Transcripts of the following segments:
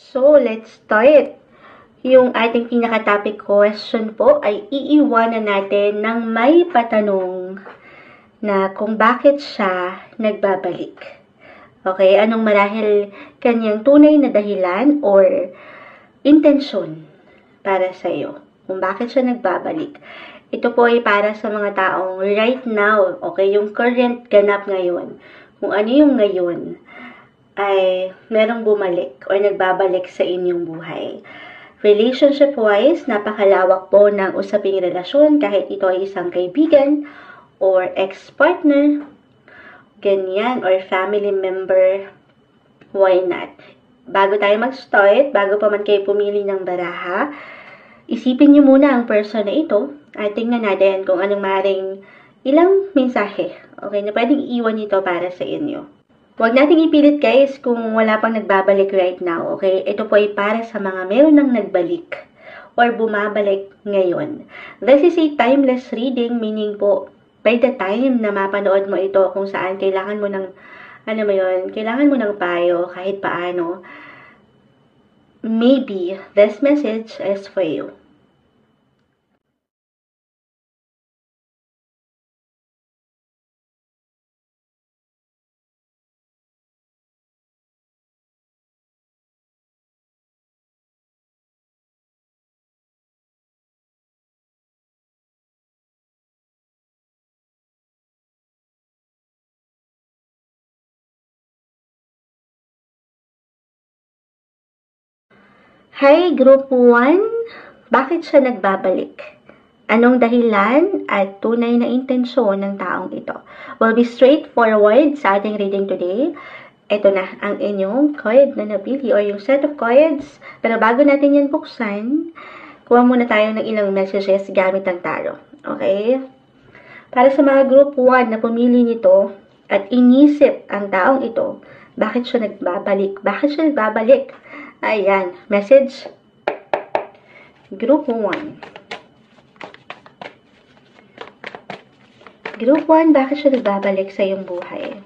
So, let's start. Yung ating pinaka-topic question po ay iiwanan natin ng may patanong na kung bakit siya nagbabalik. Okay, anong marahil kanyang tunay na dahilan or intensyon para sa iyo? Kung bakit siya nagbabalik. Ito po ay para sa mga taong right now, okay, yung current ganap ngayon. Kung ano yung ngayon ay merong bumalik or nagbabalik sa inyong buhay. Relationship-wise, napakalawak po ng usaping relasyon kahit ito ay isang kaibigan or ex-partner, ganyan, or family member, why not? Bago tayo mag-start, bago pa man kayo pumili ng baraha, isipin niyo muna ang person na ito at tingnan natin kung anong maring ilang mensahe, okay, na pwedeng iwan nito para sa inyo. Huwag nating ipilit guys kung wala pang nagbabalik right now, okay? Ito po ay para sa mga meron nang nagbalik or bumabalik ngayon. This is a timeless reading, meaning po, by the time na mapanood mo ito kung saan kailangan mo ng, kailangan mo ng payo kahit paano, maybe this message is for you. Hi, Group 1! Bakit siya nagbabalik? Anong dahilan at tunay na intensyon ng taong ito? We'll be straightforward sa ating reading today. Ito na ang inyong card na napili or yung set of cards. Pero bago natin yan buksan, kuha muna tayo ng ilang messages gamit ang tarot. Okay? Para sa mga Group 1 na pumili nito at inisip ang taong ito, bakit siya nagbabalik? Bakit siya nagbabalik? Ayan, message. Group 1. Group 1, bakit siya nagbabalik sa iyong buhay?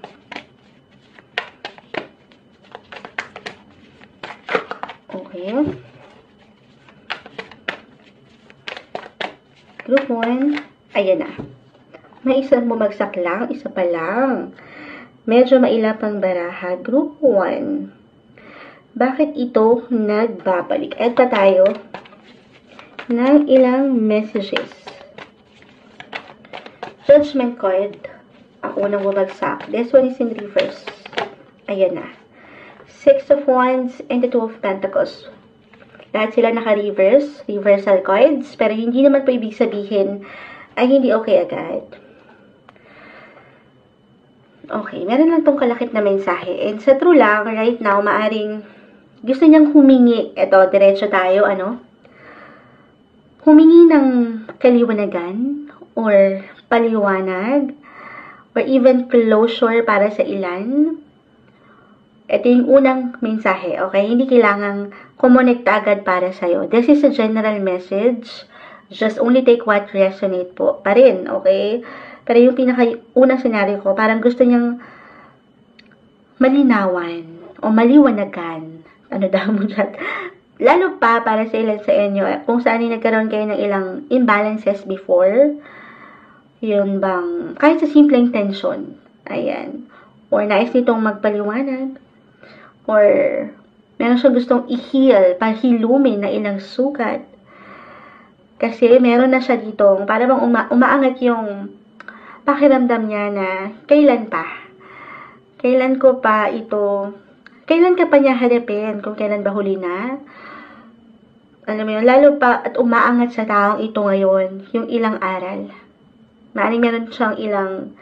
Okay. Group 1, ayan na. May isang bumagsak lang, isa pa lang. Medyo mailap ang baraha. Group 1. Bakit ito nagbabalik? Eto tayo ng ilang messages. Judgment card. Ang unang bumagsak. This one is in reverse. Ayan na. Six of Wands and the Two of Pentacles. Lahat sila naka-reverse. Reversal cards. Pero hindi naman po ibig sabihin ay hindi okay agad. Okay. Meron lang tong kalakip na mensahe. And sa true lang, right now, maaring gusto niyang humingi, eto, diretso tayo, humingi ng kaliwanagan, or paliwanag, or even closure para sa ilan. Ito yung unang mensahe, okay? Hindi kailangang kumonekta agad para sa'yo. This is a general message. Just only take what resonate po pa rin, okay? Pero yung pinaka-unang scenario ko, parang gusto niyang malinawan, o maliwanagan. Ano daw mo dyan? Lalo pa para sa ilan sa inyo, kung saan nagkaroon kayo ng ilang imbalances before, yun bang, kahit sa simpleng tension, ayan, or nais nitong magpaliwanag, or meron siyang gustong i-heal, pahilumin na ilang sukat, kasi meron na siya ditong, para bang umaangat yung pakiramdam niya na, kailan ka pa niya harapin kung kailan ba huli na? Alam mo yun, lalo pa at umaangat sa taong ito ngayon, yung ilang aral. Maaaring meron siyang ilang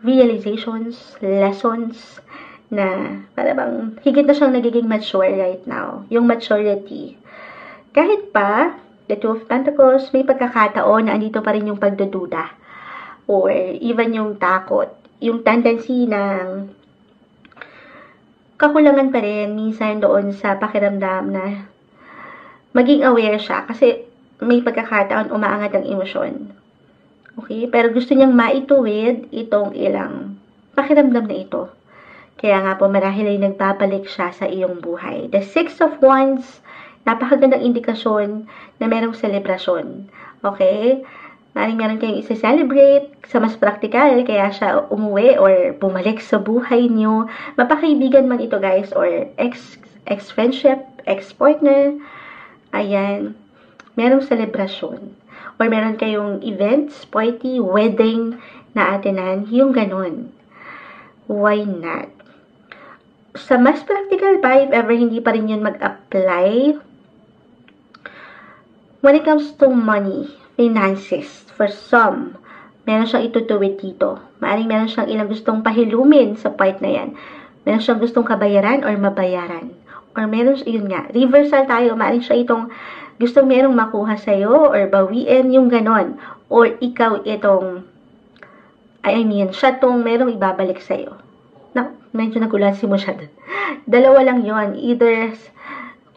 realizations, lessons, na para bang higit na siyang nagiging mature right now. Yung maturity. Kahit pa, the Two of Pentacles, may pagkakataon na andito pa rin yung pagdududa. Or even yung takot. Yung tendency ng kakulangan pa rin minsan doon sa pakiramdam na maging aware siya kasi may pagkakataon umaangat ang emosyon. Okay? Pero gusto niyang maituwid itong ilang pakiramdam na ito. Kaya nga po, marahil ay nagbabalik siya sa iyong buhay. The Six of Wands, napakagandang indikasyon na merong selebrasyon. Okay? Maring meron kayong isa-celebrate sa mas practical, kaya siya umuwi or bumalik sa buhay niyo. Mapakaibigan man ito guys, or ex-friendship, ex-partner. Ayan. Merong selebrasyon. Or meron kayong events, party, wedding na atinan. Yung ganun. Why not? Sa mas practical pa, if ever hindi pa rin yun mag-apply, when it comes to money, finances, for some, meron siyang itutuwid dito. Maaring meron siyang ilang gustong pahilumin sa part na yan. Meron siyang gustong kabayaran or mabayaran. Or meron, yun nga, reversal tayo. Maaring siya itong gustong merong makuha sa'yo or bawiin, yung ganon. Or ikaw itong, siya itong merong ibabalik sa'yo. Medyo nagulansi mo siya dun. Dalawa lang yon. Either,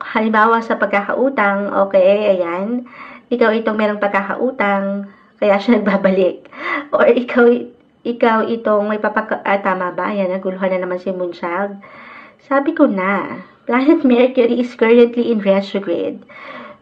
halimbawa sa pagkakautang, okay, ayan, ikaw itong merong pagkakautang, kaya siya nagbabalik. Or ikaw itong may tama ba? Ayan, naguluhan na naman si Moonchild. Sabi ko na, planet Mercury is currently in retrograde.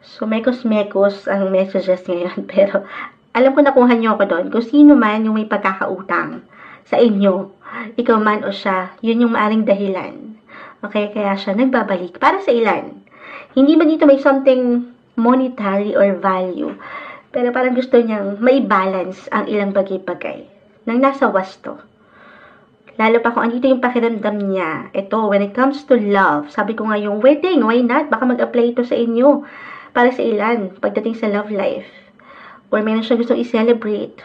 So, mekos-mekos ang messages ngayon. Pero, alam ko nakuha niyo ako doon. Kung sino man yung may pagkakautang sa inyo, ikaw man o siya, yun yung maaring dahilan. Okay, kaya siya nagbabalik. Para sa ilan? Hindi ba dito may something monetary or value? Pero parang gusto niyang may balance ang ilang bagay-bagay. Nang nasa wasto. Lalo pa kung andito yung pakiramdam niya. Ito, when it comes to love, sabi ko nga yung wedding, why not? Baka mag-apply ito sa inyo. Para sa ilan, pagdating sa love life. Or meron siyang gustong i-celebrate.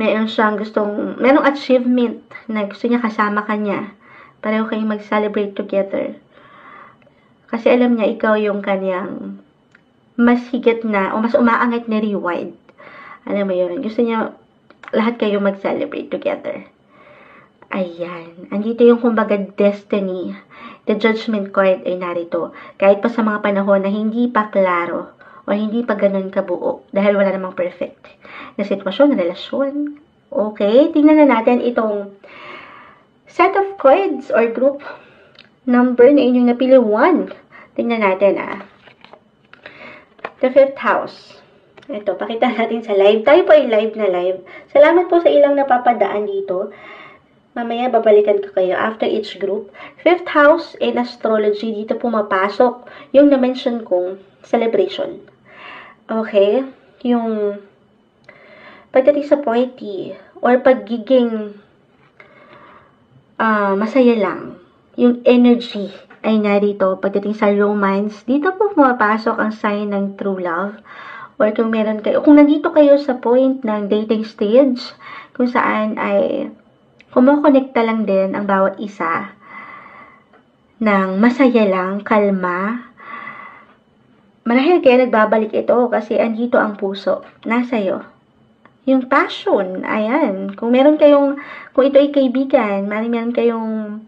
Merong achievement na gusto niya kasama ka niya. Pareho kayong mag-celebrate together. Kasi alam niya, ikaw yung kanyang mas higit na, o mas umaangat na reward. Alam mo yun, gusto niya lahat kayo mag-celebrate together. Ayan. Andito yung kumbaga destiny. The judgment card ay narito. Kahit pa sa mga panahon na hindi pa klaro o hindi pa ganun kabuo dahil wala namang perfect na sitwasyon, na relasyon. Okay, tingnan na natin itong set of cards or group number na inyong napili. 1. Tingnan natin The 5th house. Ito, pakita natin sa live. Tayo po ay live na live. Salamat po sa ilang napapadaan dito. Mamaya babalikan ko kayo after each group. 5th house in astrology, dito pumapasok yung na-mention kong celebration. Okay? Yung pagdating sa party or pagiging masaya lang. Yung energy ay narito pagdating sa romance. Dito po pumapasok ang sign ng true love. Or kung meron kayo, kung nandito kayo sa point ng dating stage, kung saan ay kumokonekta lang din ang bawat isa ng masaya lang, kalma. Marahil kaya nagbabalik ito kasi andito ang puso. Nasa'yo. Yung passion, ayan. Kung meron kayong, kung ito ay kaibigan, meron kayong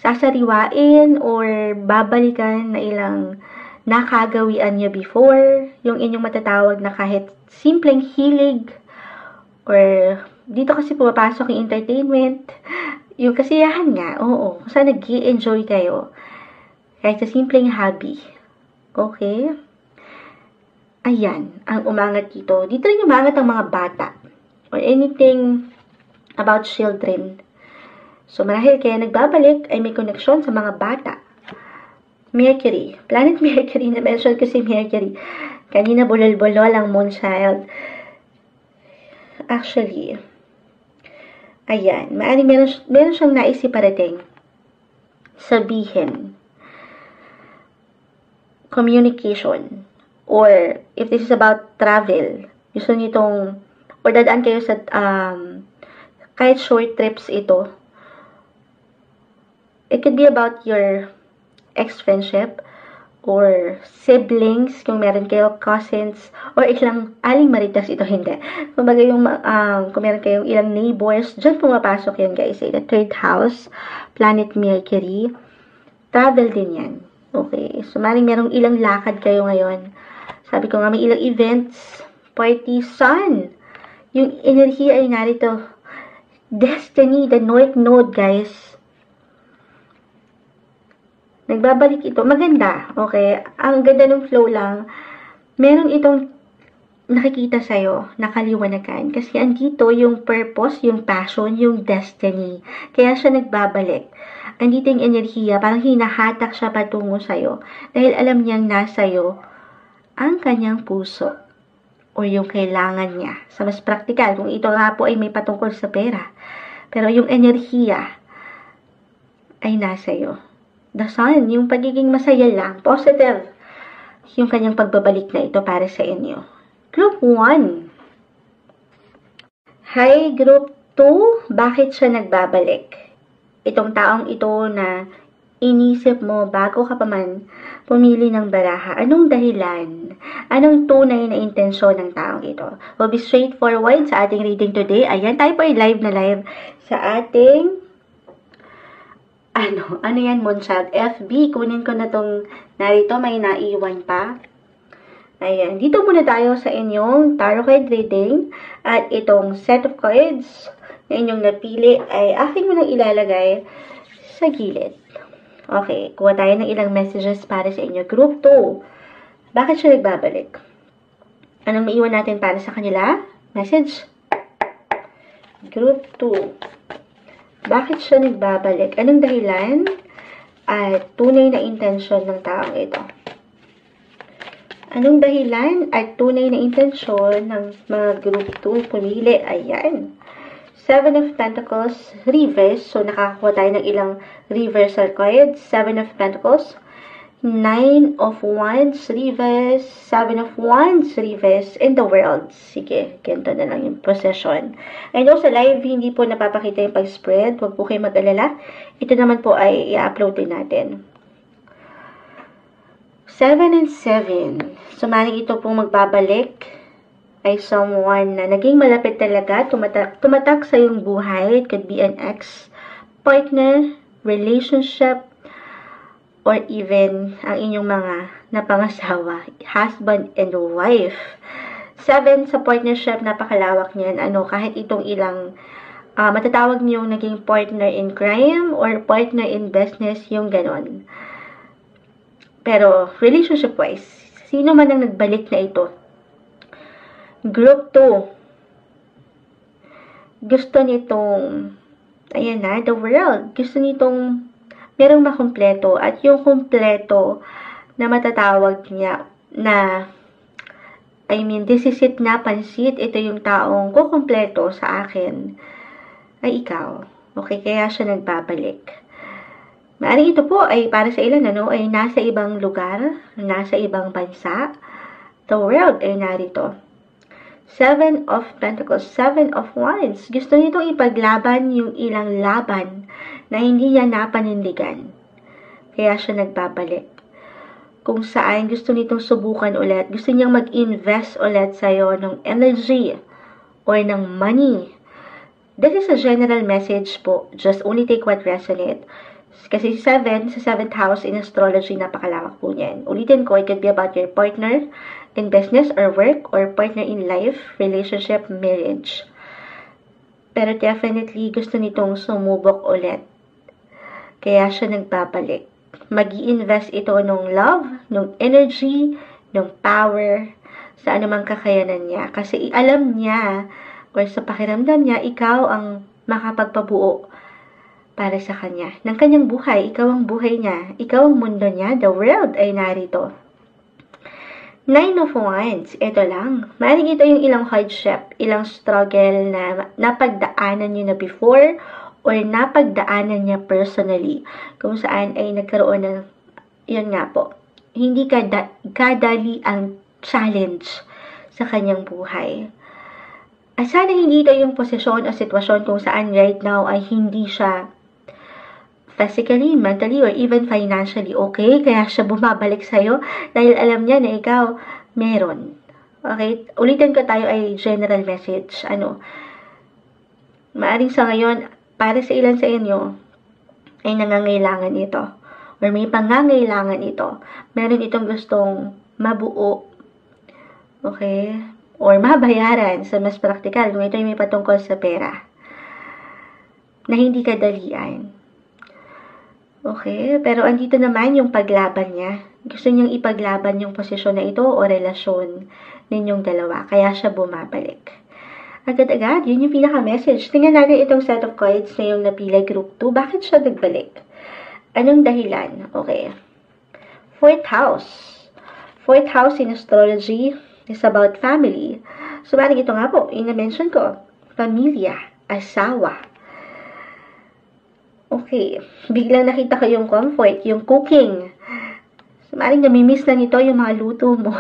sasariwain or babalikan na ilang nakagawian nyo before, yung inyong matatawag na kahit simpleng hilig, or dito kasi pumapasok yung entertainment, yung kasiyahan nga, oo, kung saan nag-i-enjoy kayo, kahit sa simpleng hobby. Okay? Ayan, ang umangat dito. Dito rin umangat ang mga bata, or anything about children. So, marahil kaya nagbabalik ay may koneksyon sa mga bata. Mercury. Planet Mercury. Na-mention ko si Mercury. Kanina bulol-bulol ang Moonchild. Actually, ayan. Maaaring meron siyang naisip parating. Sabihin. Communication. Or, if this is about travel, gusto niyo itong, or dadaan kayo sa, kahit short trips ito, it could be about your ex-friendship or siblings, kung meron kayo cousins, or ilang aling maritas, ito hindi. Kumbaga yung, kung meron kayong ilang neighbors, dyan pumapasok yan guys. The 3rd house, planet Mercury. Travel din yan. Okay. So, maring merong ilang lakad kayo ngayon. Sabi ko nga, may ilang events, party, sun. Yung energy ay narito. Destiny, the North Node guys. Nagbabalik ito. Maganda. Okay? Ang ganda ng flow lang. Meron itong nakikita sa'yo, nakaliwanagan. Kasi andito yung purpose, yung passion, yung destiny. Kaya siya nagbabalik. Andito yung enerhiya, parang hinahatak siya patungo sa'yo. Dahil alam niyang nasa'yo ang kanyang puso o yung kailangan niya. Sa mas praktikal, kung ito nga po ay may patungkol sa pera. Pero yung enerhiya ay nasa'yo. The sun, yung pagiging masaya lang, positive, yung kanyang pagbabalik na ito para sa inyo. Group 1. Hi, Group 2. Bakit siya nagbabalik? Itong taong ito na inisip mo bago ka pa man pumili ng baraha. Anong dahilan? Anong tunay na intensyon ng taong ito? We'll be straightforward sa ating reading today. Ayan, tayo po ay live na live sa ating ano yan, Moonchild? FB. Kunin ko na tong narito. May naiwan pa. Ayan, dito muna tayo sa inyong tarot card reading at itong set of cards na inyong napili ay aking munang ilalagay sa gilid. Okay, kuha tayo ng ilang messages para sa inyo. Group 2, bakit siya nagbabalik? Anong maiwan natin para sa kanila? Message. Group 2, bakit siya nagbabalik? Anong dahilan at tunay na intensyon ng taong ito? Anong dahilan at tunay na intensyon ng mga group 2 pumili? Ayan. 7 of Pentacles, reverse. So, nakakakuha tayo ng ilang reversal cards. 7 of Pentacles, 9 of Wands, reverse, 7 of Wands, reverse, in the world. Sige, ganito na lang yung possession. I know sa live, hindi po napapakita yung pag-spread. Huwag po kayo mag-alala. Ito naman po ay i-upload din natin. 7 and 7. So, maring ito pong magbabalik ay someone na naging malapit talaga, tumatak sa iyong buhay. It could be an ex, partner, relationship, or even ang inyong mga napangasawa, husband and wife. 7 sa partnership, napakalawak niyan. Kahit itong ilang matatawag niyong naging partner in crime or partner in business, yung ganon. Pero, relationship-wise, sino man ang nagbalik na ito? Group 2. Gusto nitong, ayan na, the world. Gusto nitong merong makumpleto. At yung kumpleto na matatawag niya na, this is it na, pansit. Ito yung taong kukumpleto sa akin. Ay ikaw. Okay, kaya siya nagbabalik. Maaaring ito po ay para sa ilan, ay nasa ibang lugar, nasa ibang bansa. The world ay narito. 7 of Pentacles, 7 of Wands. Gusto nitong ipaglaban yung ilang laban na hindi niya napanindigan. Kaya siya nagbabalik. Kung saan gusto nitong subukan ulit, gusto niyang mag-invest ulit sa'yo ng energy or ng money. This is a general message po. Just only take what resonate. Kasi 7, sa 7th house in astrology, napakalawak po niyan. Ulitin ko, it could be about your partner in business or work, or partner in life, relationship, marriage. Pero definitely, gusto nitong sumubok ulit. Kaya siya nagbabalik. Mag-i-invest ito nung love, nung energy, nung power, sa anumang kakayanan niya. Kasi alam niya, or sa pakiramdam niya, ikaw ang makapagpabuo para sa kanya. Ng kanyang buhay, ikaw ang buhay niya, ikaw ang mundo niya, the world ay narito. 9 of Wands, ito lang. Maaaring ito yung ilang hardship, ilang struggle na napagdaanan niyo na before, or napagdaanan niya personally, kung saan ay nagkaroon ng, yun nga po, hindi kadali ang challenge sa kanyang buhay. At sana hindi ito yung posisyon o sitwasyon kung saan right now ay hindi siya physically, mentally, or even financially okay. Kaya siya bumabalik sa'yo dahil alam niya na ikaw meron. Okay? Ulitin ko, tayo ay general message. Maaring sa ngayon, para sa ilan sa inyo, ay nangangailangan ito. Or may pangangailangan ito. Meron itong gustong mabuo. Okay? Or mabayaran sa mas praktikal kung ito ay may patungkol sa pera. Na hindi kadalian. Okay? Pero andito naman yung paglaban niya. Gusto niyang ipaglaban yung posisyon na ito o relasyon ninyong dalawa. Kaya siya bumabalik. Agad-agad, yun yung pinaka-message. Tingnan natin itong set of cards na yung napilay group 2. Bakit siya nagbalik? Anong dahilan? Okay. Fourth house. Fourth house in astrology is about family. So, parang ito nga po, yung na-mention ko. Pamilya, asawa. Okay. Biglang nakita ko yung comfort, yung cooking. So, parang namimiss na nito yung mga luto mo.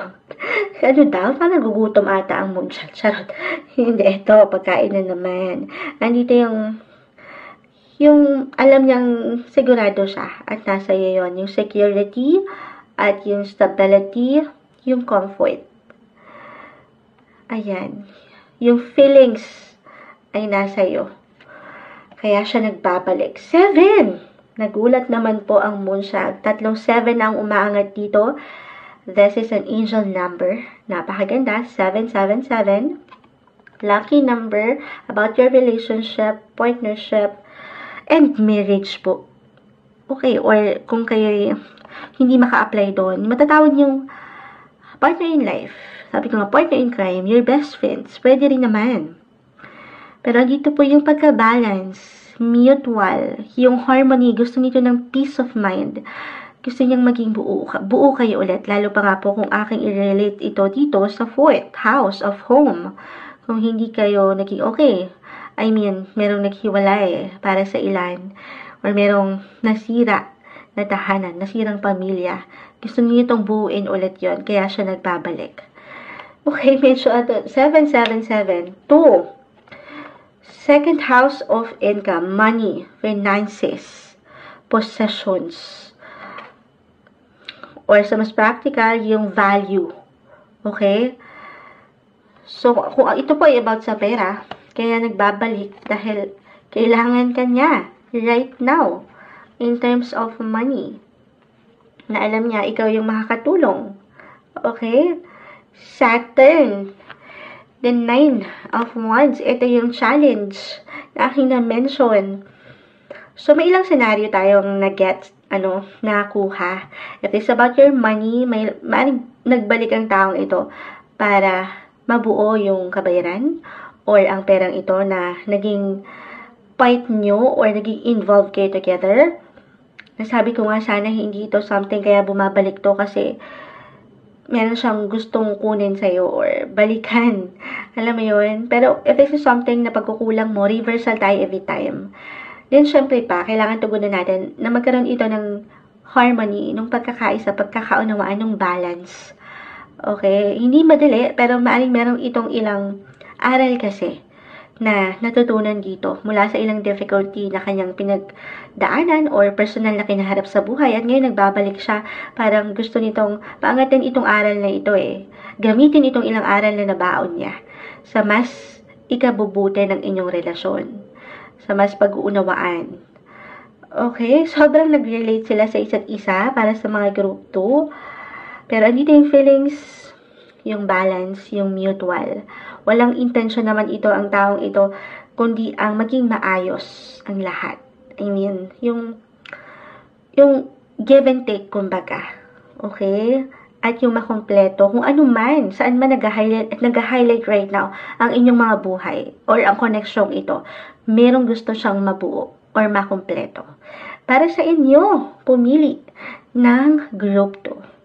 Ano daw? Parang nagugutom ata ang mood. Charot. Hindi, ito, pagkain na naman. Nandito yung alam niyang sigurado siya at nasa iyo yun. Yung security at yung stability, yung comfort. Ayan. Yung feelings ay nasa iyo. Kaya siya nagbabalik. 7! Nagulat naman po ang moon siya. 7 ang umaangat dito. This is an angel number. Napakaganda. 777. Lucky number about your relationship, partnership, and marriage po. Okay, or kung kayo hindi maka-apply doon, matatawag yung partner in life. Sabi ko nga, partner in crime, your best friends. Pwede rin naman. Pero dito po yung pagka-balance, mutual, yung harmony, gusto nito ng peace of mind. Gusto niyang maging buo kayo ulit. Lalo pa nga po kung aking i-relate ito dito sa fourth house of home. Kung hindi kayo naging okay, I mean, merong naghiwalay para sa ilan, or merong nasira na tahanan, nasirang pamilya. Gusto niyo itong buuin ulit yon, kaya siya nagbabalik. Okay, medyo 777. 2. Second house of income, money, finances, possessions. Or sa mas practical, yung value. Okay? So, kung ito po ay about sa pera, kaya nagbabalik dahil kailangan ka niya right now in terms of money. Na alam niya, ikaw yung makakatulong. Okay? Saturn. The 9 of Wands. Ito yung challenge na aking na-mention. So, may ilang scenario tayong na-get, nakuha. If it's about your money, may nagbalik ang taong ito para mabuo yung kabayaran or ang perang ito na naging part nyo or naging involved kayo together. Nasabi ko nga sana hindi ito something kaya bumabalik to kasi meron siyang gustong kunin sa'yo or balikan. Alam mo yun? Pero if this is something na pagkukulang mo, reversal tayo every time. Then syempre pa, kailangan tugunan natin na magkaroon ito ng harmony, ng pagkakaisa, pagkakaunawaan, ng balance. Okay? Hindi madali, pero maaring meron itong ilang aral kasi na natutunan dito mula sa ilang difficulty na kanyang pinagdaanan or personal na kinaharap sa buhay at ngayon nagbabalik siya. Parang gusto nitong paangatin itong aral na ito gamitin itong ilang aral na nabaon niya sa mas ikabubuti ng inyong relasyon, sa mas pag-uunawaan. Okay? Sobrang nag-relate sila sa isa't isa para sa mga group 2. Pero andito yung feelings, yung balance, yung mutual. Walang intensyon naman ito ang taong ito, kundi ang maging maayos ang lahat. I mean, yung give and take, kumbaga. Okay? At yung makompleto, kung ano man, saan man nag-highlight right now, ang inyong mga buhay, or ang koneksyong ito, merong gusto siyang mabuo, or makompleto. Para sa inyo, pumili ng group 2.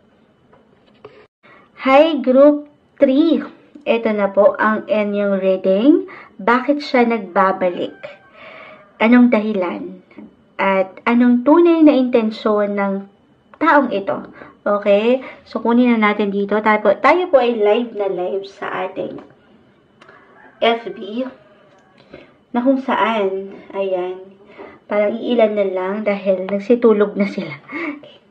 Hi, group 3. Ito na po ang inyong reading. Bakit siya nagbabalik? Anong dahilan? At anong tunay na intensyon ng taong ito? Okay? So, kunin na natin dito. Tayo po ay live na live sa ating FB. Na kung saan, ayan, parang iilan na lang dahil nagsitulog na sila.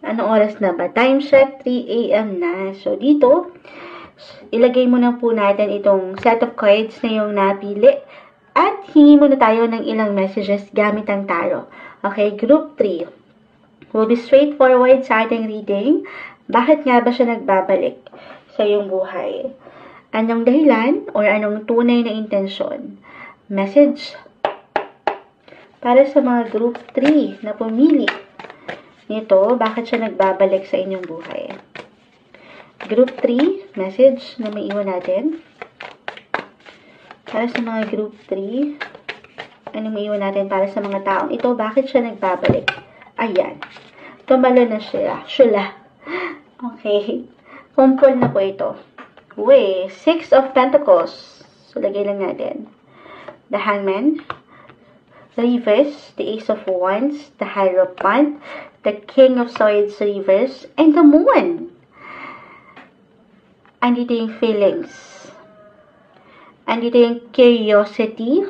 Anong oras na ba? Time check, 3 AM na. So, dito, ilagay muna po natin itong set of cards na yung napili at hingi muna tayo ng ilang messages gamit ang tarot. Okay, group 3. We'll be straightforward sa ating reading. Bakit nga ba siya nagbabalik sa iyong buhay? Anong dahilan or anong tunay na intensyon? Message para sa mga group 3 na pumili nito, bakit siya nagbabalik sa inyong buhay. Group 3, message na may iwan natin. Para sa mga group 3, ano may iwan natin para sa mga taong ito, bakit siya nagbabalik? Ayan. Tumalo na siya. Okay. Kumpol na po ito. Uy, 6 of Pentacles. So, lagay lang natin. The Hangman, the Reverse, the Ace of Wands, the Hierophant, the King of Swords Reverse, and the Moon. Andito yung feelings. Andito yung curiosity.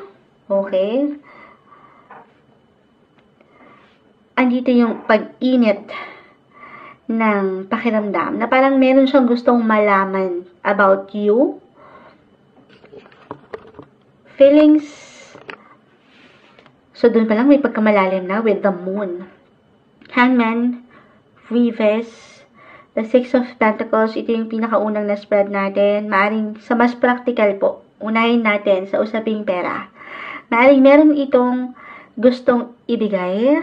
Okay. Andito yung pag-init ng pakiramdam na parang meron siyang gustong malaman about you. Feelings. So, dun pa lang may pagkamalalim na with the Moon. Hangman, Reverse, the Six of Pentacles, ito yung pinakaunang na-spread natin. Maaring sa mas practical po, unahin natin sa usaping pera. Maaring meron itong gustong ibigay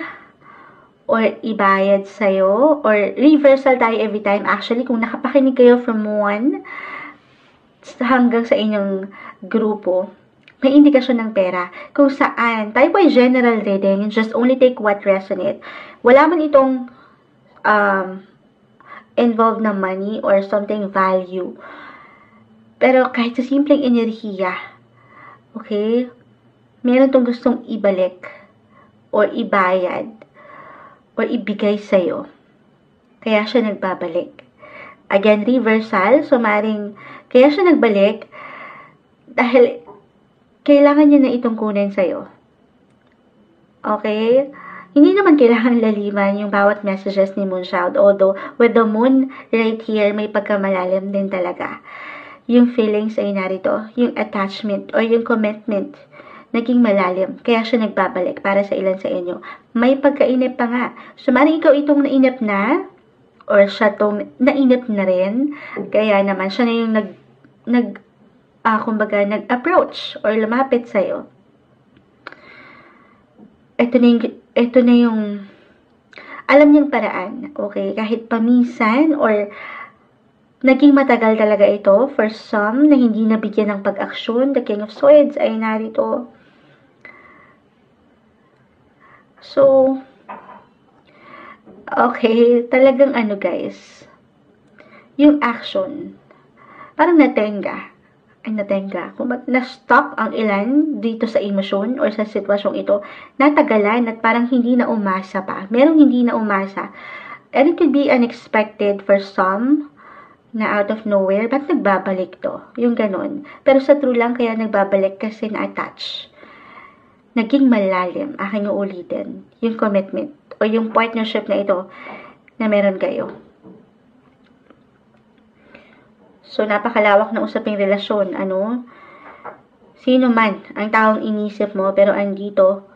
or ibayad sa'yo, or reversal tayo every time. Actually, kung nakapakinig kayo from 1 hanggang sa inyong grupo, may indikasyon ng pera. Kung saan, tayo po ay general reading, just only take what resonate. Wala man itong involved na money or something value. Pero kahit sa simpleng enerhiya, okay, meron itong gustong ibalik or ibayad or ibigay sa'yo. Kaya siya nagbabalik. Again, reversal. So, maring kaya siya nagbalik dahil kailangan niya na itong kunin sa'yo. Okay? Hindi naman kailangan laliman yung bawat messages ni Moonchild. Although, with the Moon right here, may pagkamalalim din talaga. Yung feelings ay narito. Yung attachment or yung commitment naging malalim. Kaya siya nagbabalik para sa ilan sa inyo. May pagkainip pa nga. So, maring ikaw itong nainip na, or siya itong nainip na rin. Kaya naman, siya na yung kumbaga, nag-approach or lumapit sa'yo. Ito na yung alam niyang paraan. Okay? Kahit paminsan or naging matagal talaga ito for some na hindi nabigyan ng pag-aksyon. The King of Swords ay narito. So, okay, talagang guys, yung action, parang natenga. Kung na-stop ang ilan dito sa emosyon or sa sitwasyong ito, natagalan at parang hindi na umasa pa. Merong hindi na umasa. And it could be unexpected for some na out of nowhere, ba't nagbabalik to? Yung ganun. Pero sa true lang, kaya nagbabalik kasi na-attach. Naging malalim, aking uulitin, yung commitment o yung partnership na ito na meron kayo. So, napakalawak na usaping relasyon. Sino man ang taong inisip mo, pero andito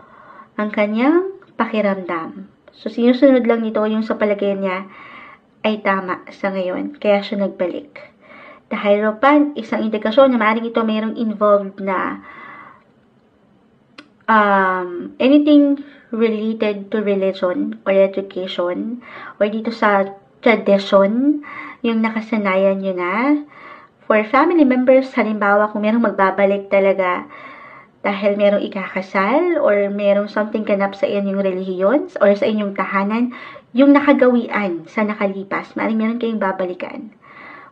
ang kanyang pakiramdam. So, sinusunod lang nito yung sa palagay niya ay tama sa ngayon. Kaya siya nagbalik. The Hierophant, isang indikasyon na maaaring ito mayroong involved na anything related to religion or education or dito sa tradition, yung nakasanayan nyo na. For family members, halimbawa, kung merong magbabalik talaga dahil merong ikakasal or merong something ganap sa inyong relihiyon or sa inyong tahanan, yung nakagawian sa nakalipas, maaaring meron kayong babalikan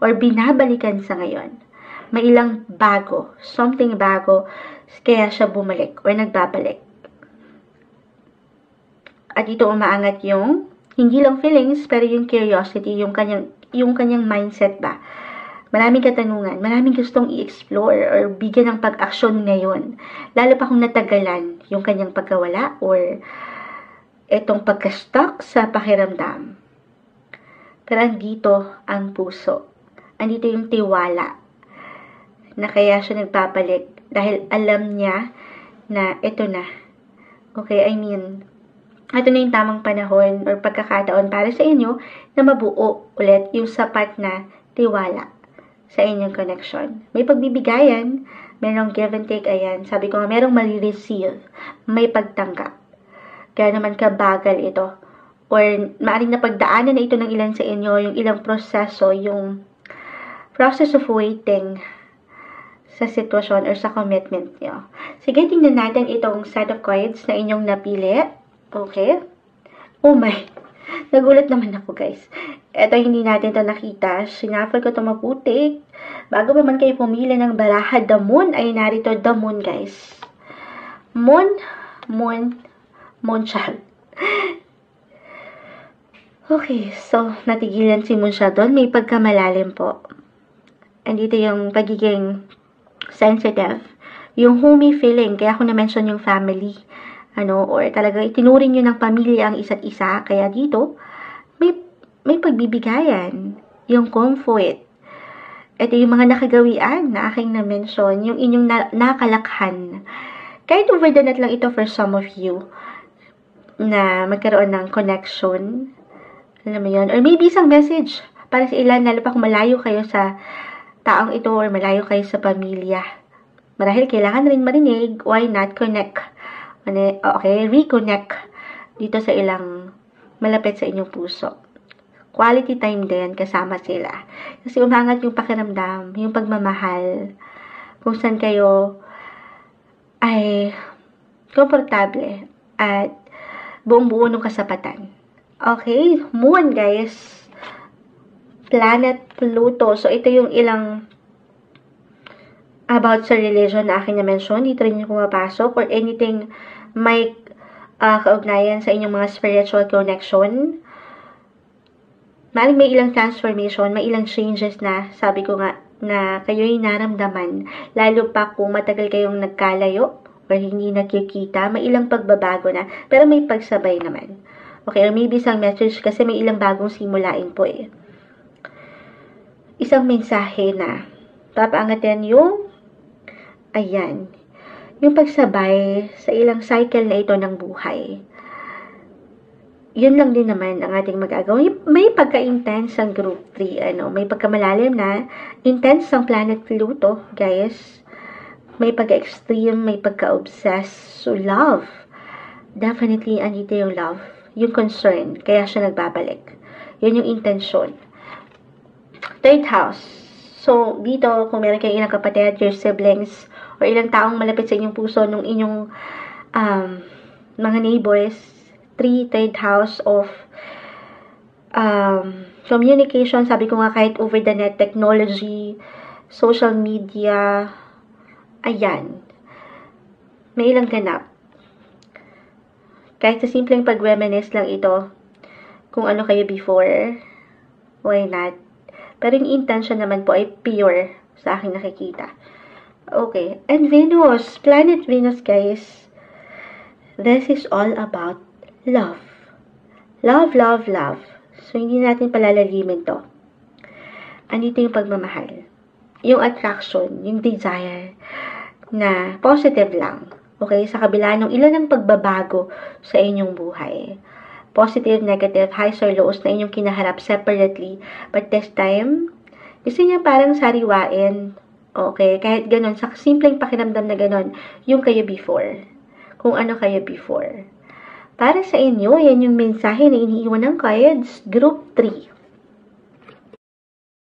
or binabalikan sa ngayon. May ilang bago, something bago, kaya siya bumalik or nagbabalik. At ito umaangat yung hindi lang feelings, pero yung curiosity, yung kanyang mindset ba. Maraming katanungan, maraming gustong i-explore or bigyan ng pag-aksyon ngayon. Lalo pa kung natagalan yung kanyang pagkawala or itong pagka-stuck sa pakiramdam. Pero andito ang puso. Andito yung tiwala na kaya siya nagpapalik dahil alam niya na ito na. Okay, ito na yung tamang panahon or pagkakataon para sa inyo na mabuo ulit yung sapat na tiwala sa inyong connection. May pagbibigayan, merong give and take, ayan. Sabi ko nga, merong mali-receive, may pagtanggap. Kaya naman kabagal ito. or maaaring napagdaanan na ito ng ilan sa inyo, yung ilang proseso, yung process of waiting sa sitwasyon or sa commitment nyo. Sige, tingnan natin itong set of cards na inyong napili. Okay? Oh my! Nagulat naman ako, guys. Ito, hindi natin ito nakita. Sinafal ko ito maputik. Bago pa man kayo pumili ng baraha, the moon, ay narito the moon, guys. Moon child. Okay, so, natigilan si moon siya doon. May pagkamalalim po. Andito yung pagiging sensitive. Yung homey feeling, kaya ako na-mention yung family. Or talaga itinuring nyo ng pamilya ang isa't isa. Kaya dito, may pagbibigayan. Yung comfort. Ito yung mga nakagawian na aking na-mention. Yung inyong nakalakhan. Kahit over the net lang ito for some of you na magkaroon ng connection. Alam mo yun? Or maybe isang message para sa ilan, lalo pa kung malayo kayo sa taong ito or malayo kayo sa pamilya. Marahil kailangan rin marinig, why not connect? Okay, reconnect dito sa ilang malapit sa inyong puso. Quality time din, kasama sila. Kasi umangat yung pakiramdam, yung pagmamahal, kung saan kayo ay komportable at buong-buo ng kasapatan. Okay, moon, guys. Planet Pluto. So, ito yung ilang about sa religion na aking na-mention. Dito rin yung pumapasok or anything may kaugnayan sa inyong mga spiritual connection. Maaaring may ilang transformation, may ilang changes na, sabi ko nga, na kayo'y naramdaman. Lalo pa kung matagal kayong nagkalayo or hindi nakikita, may ilang pagbabago na. Pero may pagsabay naman. Okay, or maybe isang message kasi may ilang bagong simulain po eh. Isang mensahe na papaangatin yung yung pagsabay sa ilang cycle na ito ng buhay. Yun lang din naman ang ating magagawa. May pagka-intense ang group 3, may pagkamalalim na intense ang planet Pluto, guys. May pagka-extreme, may pagka-obsess. So, love. Definitely, andito yung love. Yung concern, kaya siya nagbabalik. Yun yung intensyon. Third house. So, dito, kung meron kayong ilang kapatid, your siblings, or ilang taong malapit sa inyong puso, nung inyong mga neighbors, third house of communication, sabi ko nga kahit over the net, technology, social media, ayan. May ilang ganap. Kahit sa simpleng pag-reminisce lang ito, kung ano kayo before, why not? Pero yung intention naman po ay pure sa aking nakikita. Okay. And Venus, planet Venus, guys. This is all about love. Love, love, love. So, hindi natin palalalimin to. Andito yung pagmamahal. Yung attraction, yung desire na positive lang. Okay? Sa kabila ng ilan ng pagbabago sa inyong buhay. Positive, negative, highs or lows na inyong kinaharap separately. But this time, gusto niya parang sariwain. Okay? Kahit ganun, sa simpleng pakiramdam na ganun, yung kayo before. Kung ano kayo before. Para sa inyo, yan yung mensahe na iniiwan ng cards, Group 3.